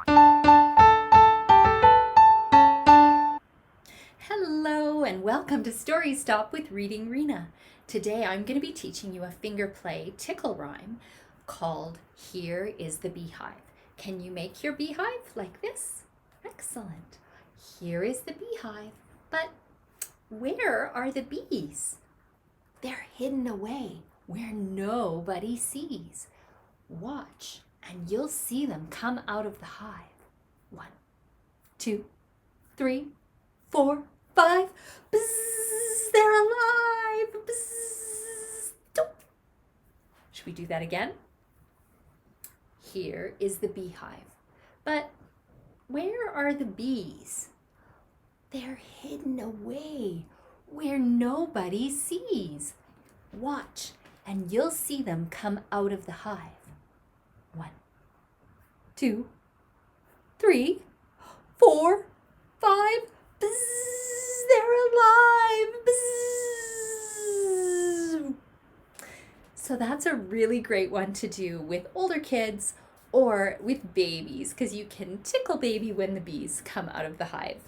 Hello and welcome to Story Stop with Reading Rena. Today I'm going to be teaching you a finger play tickle rhyme called Here is the Beehive. Can you make your beehive like this? Excellent. Here is the beehive, but where are the bees? They're hidden away where nobody sees. Watch and you'll see them come out of the hive. 1, 2, 3, 4, 5. Bzz, they're alive. Bzz, doop. Should we do that again? Here is the beehive. But where are the bees? They're hidden away where nobody sees. Watch and you'll see them come out of the hive. 1, 2, 3, 4, 5. Bzz, they're alive. Bzz. So that's a really great one to do with older kids or with babies because you can tickle baby when the bees come out of the hive.